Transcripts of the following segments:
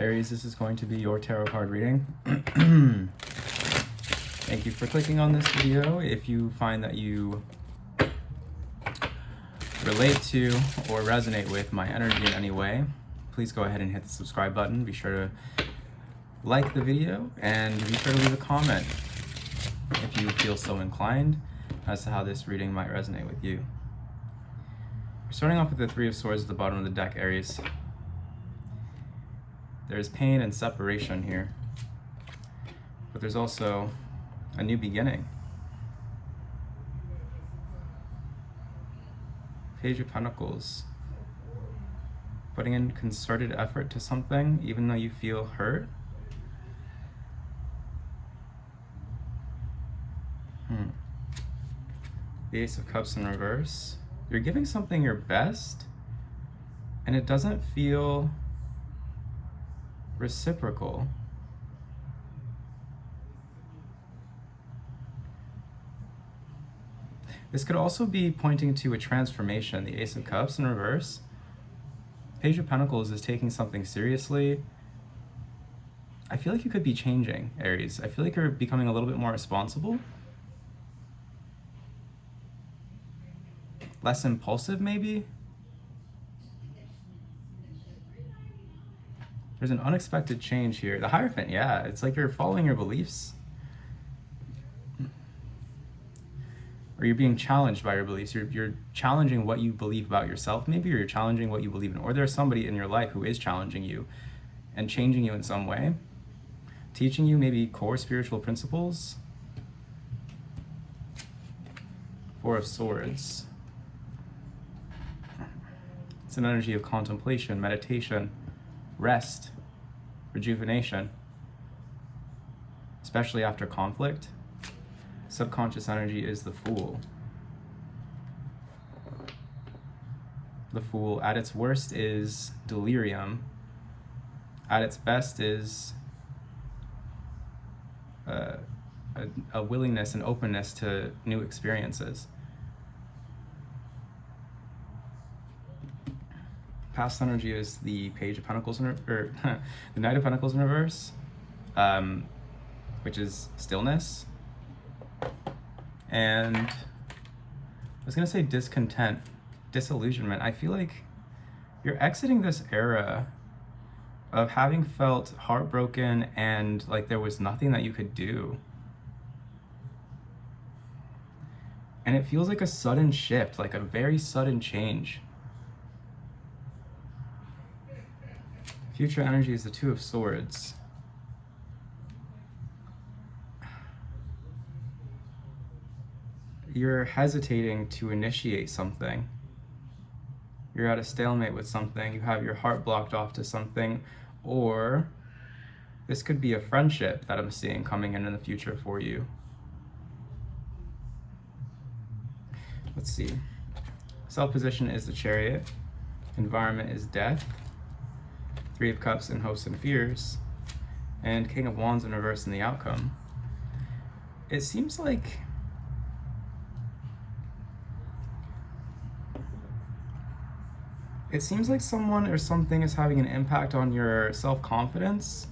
Aries, this is going to be your tarot card reading. Thank you for clicking on this video. If you find that you relate to or resonate with my energy in any way, please go ahead and hit the subscribe button. Be sure to like the video and be sure to leave a comment if you feel so inclined as to how this reading might resonate with you. We're starting off with the Three of Swords at the bottom of the deck, Aries. There's pain and separation here, but there's also a new beginning. Page of Pentacles. Putting in concerted effort to something, even though you feel hurt. The Ace of Cups in reverse. You're giving something your best, and it doesn't feel reciprocal. This could also be pointing to a transformation. The Ace of Cups in reverse. Page of Pentacles is taking something seriously. I feel like you could be changing, Aries. I feel like you're becoming a little bit more responsible. Less impulsive, maybe? There's an unexpected change here. The Hierophant, yeah, it's like you're following your beliefs. Or you're being challenged by your beliefs. You're challenging what you believe about yourself, maybe, or you're challenging what you believe in. Or there's somebody in your life who is challenging you and changing you in some way, teaching you maybe core spiritual principles. Four of Swords. It's an energy of contemplation, meditation, rest, rejuvenation, especially after conflict. Subconscious energy is the Fool. The Fool at its worst is delirium. At its best is a willingness and openness to new experiences. Past energy is the Page of Pentacles, or the Knight of Pentacles in reverse, which is stillness. And I was gonna say discontent, disillusionment. I feel like you're exiting this era of having felt heartbroken and like there was nothing that you could do. And it feels like a sudden shift, like a very sudden change. Future energy is the Two of Swords. You're hesitating to initiate something. You're at a stalemate with something. You have your heart blocked off to something, or this could be a friendship that I'm seeing coming in the future for you. Let's see. Self-position is the Chariot. Environment is death. Three of Cups in hopes and fears. And King of Wands in reverse in the outcome. It seems like someone or something is having an impact on your self-confidence.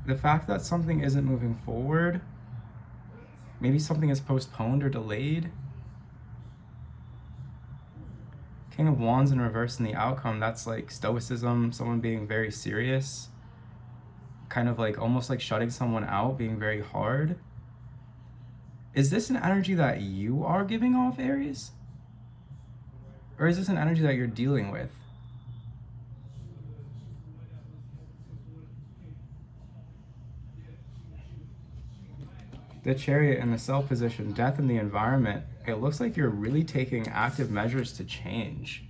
The fact that something isn't moving forward, maybe something is postponed or delayed. King of Wands in reverse in the outcome, that's like stoicism, someone being very serious, kind of like almost like shutting someone out, being very hard. Is this an energy that you are giving off, Aries? Or is this an energy that you're dealing with? The Chariot and the self-position, death in the environment, it looks like you're really taking active measures to change.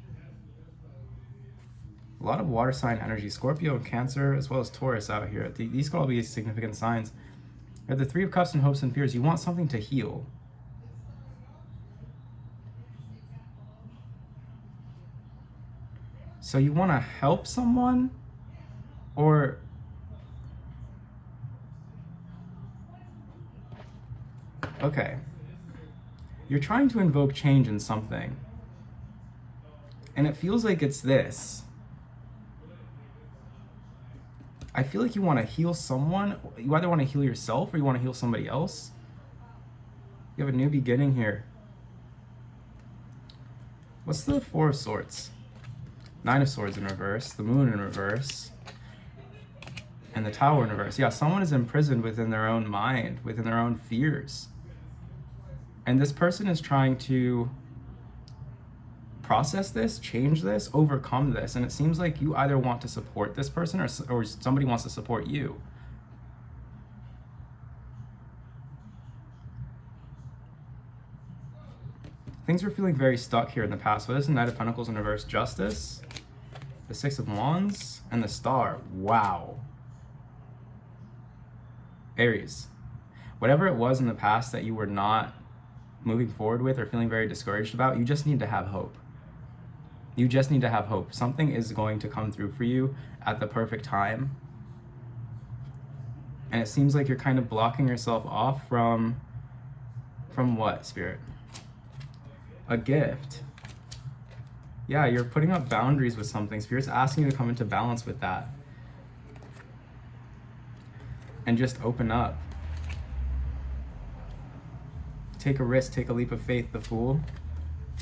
A lot of water sign energy, Scorpio and Cancer, as well as Taurus out here. These could all be significant signs. At the Three of Cups and hopes and fears, you want something to heal. So you want to help someone, or okay, you're trying to invoke change in something, and it feels like it's this. I feel like you want to heal someone. You either want to heal yourself or you want to heal somebody else. You have a new beginning here. What's the Four of Swords? Nine of Swords in reverse, the Moon in reverse, and the Tower in reverse. Yeah, someone is imprisoned within their own mind, within their own fears. And this person is trying to process this, change this, overcome this. And it seems like you either want to support this person or somebody wants to support you. Things were feeling very stuck here in the past. So this is the Knight of Pentacles in reverse, Justice, the Six of Wands, and the Star. Wow. Aries, whatever it was in the past that you were not moving forward with or feeling very discouraged about, you just need to have hope. You just need to have hope. Something is going to come through for you at the perfect time. And it seems like you're kind of blocking yourself off from what, Spirit? A gift. Yeah, you're putting up boundaries with something. Spirit's asking you to come into balance with that. And just open up. Take a risk, take a leap of faith, the Fool,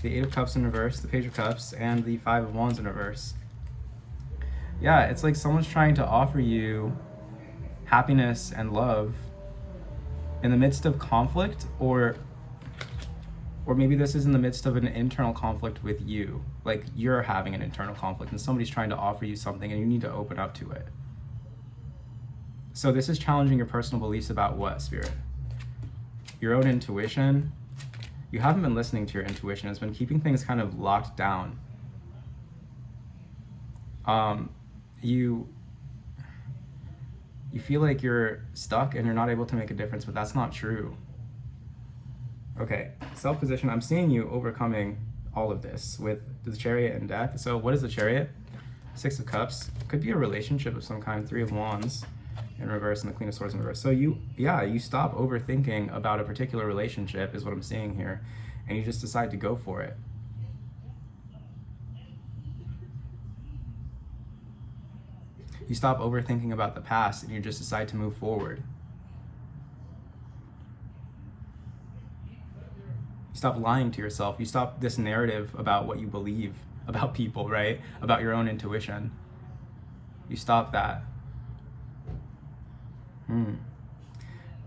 the Eight of Cups in reverse, the Page of Cups, and the Five of Wands in reverse. Yeah, it's like someone's trying to offer you happiness and love in the midst of conflict, or maybe this is in the midst of an internal conflict with you. Like you're having an internal conflict and somebody's trying to offer you something and you need to open up to it. So this is challenging your personal beliefs about what, Spirit? Your own intuition. You haven't been listening to your intuition. It's been keeping things kind of locked down. You feel like you're stuck and you're not able to make a difference, but that's not true. Okay, self-position. I'm seeing you overcoming all of this with the Chariot and Death. So what is the Chariot? Six of Cups. Could be a relationship of some kind. Three of Wands in reverse and the Queen of Swords in reverse. So you stop overthinking about a particular relationship is what I'm seeing here, and you just decide to go for it. You stop overthinking about the past and you just decide to move forward. You stop lying to yourself. You stop this narrative about what you believe about people, right? About your own intuition. You stop that.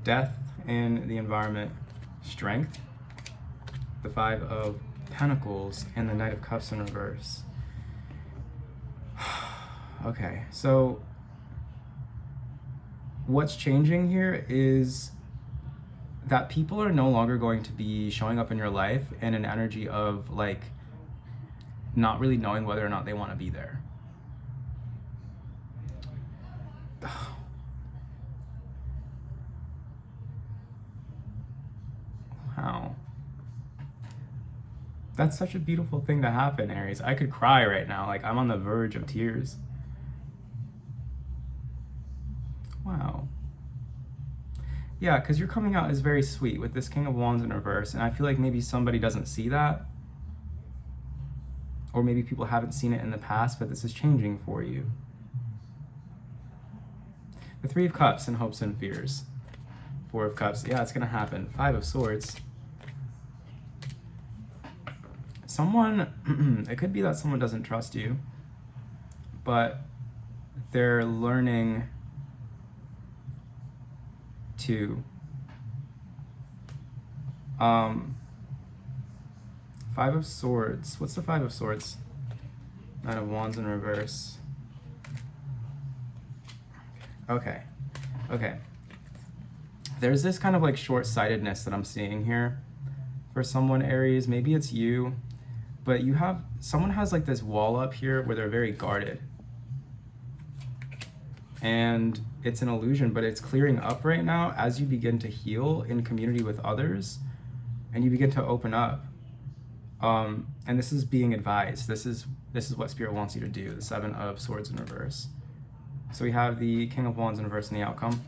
Death in the environment, Strength, the Five of Pentacles, and the Knight of Cups in reverse. Okay, so what's changing here is that people are no longer going to be showing up in your life in an energy of like not really knowing whether or not they want to be there. Wow. That's such a beautiful thing to happen, Aries. I could cry right now. Like I'm on the verge of tears. Wow. Yeah, because you're coming out as very sweet with this King of Wands in reverse, and I feel like maybe somebody doesn't see that. Or maybe people haven't seen it in the past, but this is changing for you. The Three of Cups in hopes and fears. Four of Cups, yeah, it's gonna happen. Five of Swords. Someone, it could be that someone doesn't trust you, but they're learning to Five of Swords. What's the Five of Swords? Nine of Wands in reverse. Okay. There's this kind of like short-sightedness that I'm seeing here for someone, Aries. Maybe it's you, but someone has like this wall up here where they're very guarded. And it's an illusion, but it's clearing up right now as you begin to heal in community with others and you begin to open up. And this is being advised. This is what Spirit wants you to do, the Seven of Swords in reverse. So we have the King of Wands in reverse in the outcome,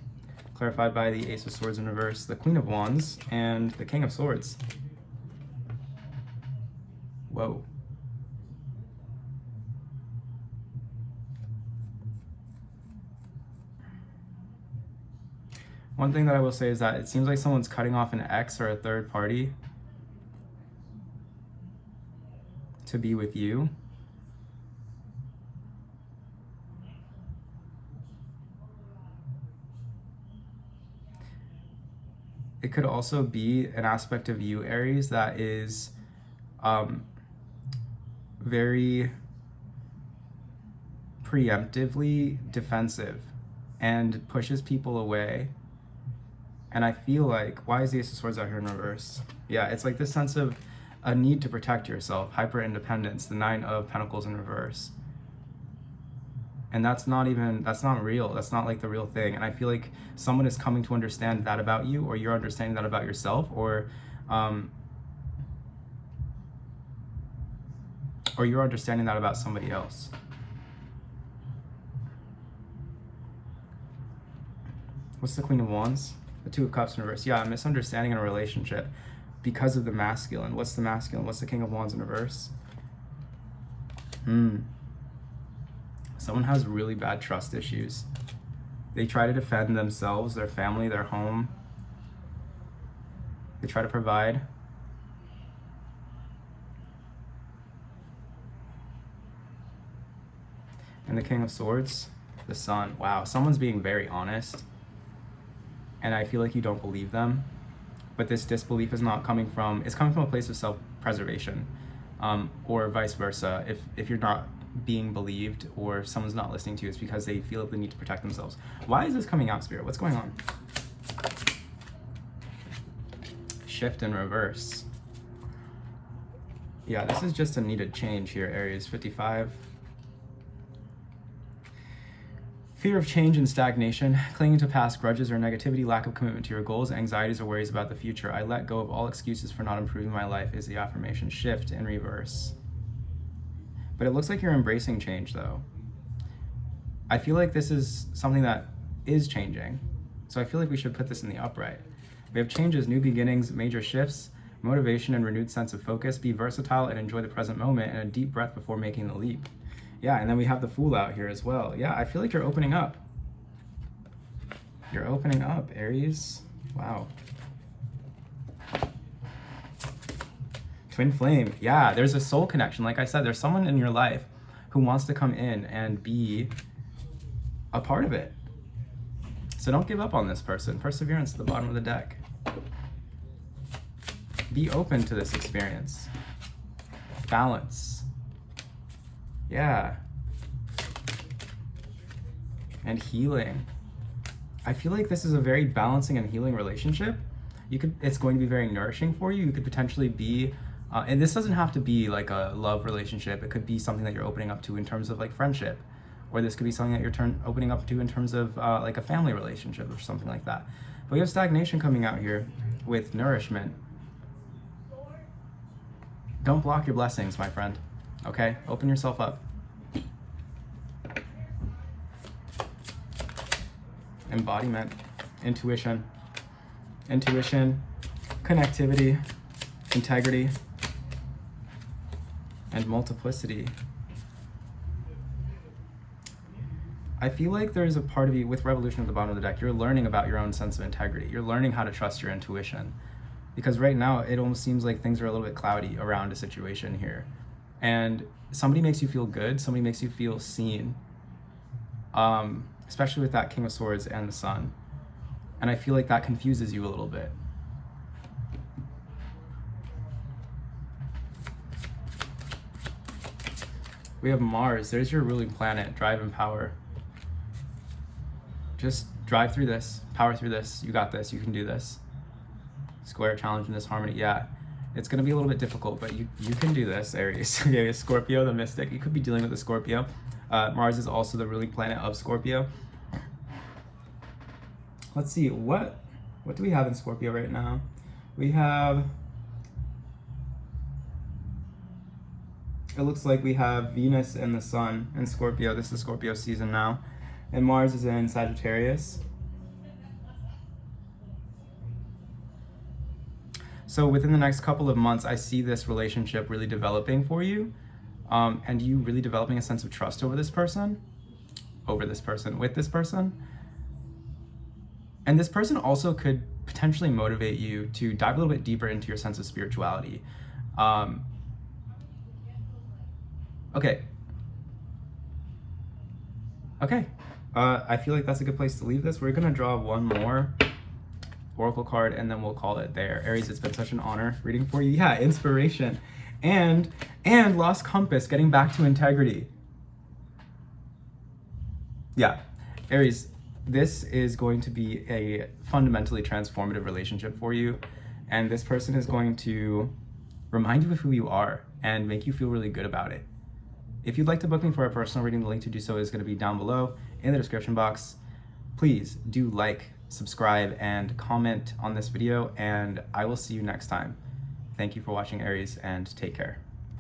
clarified by the Ace of Swords in reverse, the Queen of Wands, and the King of Swords. Whoa. One thing that I will say is that it seems like someone's cutting off an ex or a third party to be with you. It could also be an aspect of you, Aries, that is very preemptively defensive and pushes people away. And I feel like, why is the Ace of Swords out here in reverse? Yeah, it's like this sense of a need to protect yourself, hyper independence, the Nine of Pentacles in reverse. And that's not real. That's not like the real thing. And I feel like someone is coming to understand that about you, or you're understanding that about yourself, or you're understanding that about somebody else. What's the Queen of Wands? The Two of Cups in reverse. Yeah, a misunderstanding in a relationship because of the masculine. What's the masculine? What's the King of Wands in reverse? Someone has really bad trust issues. They try to defend themselves, their family, their home. They try to provide. And the King of Swords, the Sun. Wow, someone's being very honest. And I feel like you don't believe them. But this disbelief is not coming from, it's coming from a place of self-preservation. Or vice versa. If you're not being believed or someone's not listening to you, it's because they feel the need to protect themselves. Why is this coming out, Spirit? What's going on? Shift in reverse. Yeah, this is just a needed change here, Aries. 55. Fear of change and stagnation, clinging to past grudges or negativity, lack of commitment to your goals, anxieties or worries about the future. I let go of all excuses for not improving my life is the affirmation. Shift in reverse. But it looks like you're embracing change, though. I feel like this is something that is changing. So I feel like we should put this in the upright. We have changes, new beginnings, major shifts, motivation and renewed sense of focus. Be versatile and enjoy the present moment, and a deep breath before making the leap. Yeah, and then we have the Fool out here as well. Yeah, I feel like you're opening up. You're opening up, Aries. Wow. Twin flame. Yeah, there's a soul connection. Like I said, there's someone in your life who wants to come in and be a part of it. So don't give up on this person. Perseverance at the bottom of the deck. Be open to this experience. Balance. Yeah. And healing. I feel like this is a very balancing and healing relationship. It's going to be very nourishing for you. You could potentially be and this doesn't have to be like a love relationship. It could be something that you're opening up to in terms of like friendship, or this could be something that you're opening up to in terms of like a family relationship or something like that. But we have stagnation coming out here with nourishment. Don't block your blessings, my friend. Okay? Open yourself up. Embodiment, intuition, connectivity, integrity, and multiplicity. I feel like there's a part of you with Revolution at the bottom of the deck, you're learning about your own sense of integrity. You're learning how to trust your intuition. Because right now, it almost seems like things are a little bit cloudy around a situation here. And somebody makes you feel good, somebody makes you feel seen. Especially with that King of Swords and the Sun. And I feel like that confuses you a little bit. We have Mars. There's your ruling planet, drive and power. Just drive through this, power through this. You got this, you can do this. Square, challenge, and disharmony. Yeah, it's gonna be a little bit difficult, but you can do this, Aries. Okay, Scorpio, the mystic. You could be dealing with the Scorpio. Mars is also the ruling planet of Scorpio. Let's see, what do we have in Scorpio right now? We have, it looks like we have Venus and the Sun in Scorpio. This is Scorpio season now. And Mars is in Sagittarius. So within the next couple of months, I see this relationship really developing for you. And you really developing a sense of trust with this person. And this person also could potentially motivate you to dive a little bit deeper into your sense of spirituality. Okay. I feel like that's a good place to leave this. We're gonna draw one more oracle card and then we'll call it there. Aries, it's been such an honor reading for you. Yeah, inspiration and lost compass, getting back to integrity. Yeah, Aries, this is going to be a fundamentally transformative relationship for you, and this person is going to remind you of who you are and make you feel really good about it. If you'd like to book me for a personal reading, the link to do so is going to be down below in the description box. Please do like, subscribe, and comment on this video, and I will see you next time. Thank you for watching, Aries, and take care.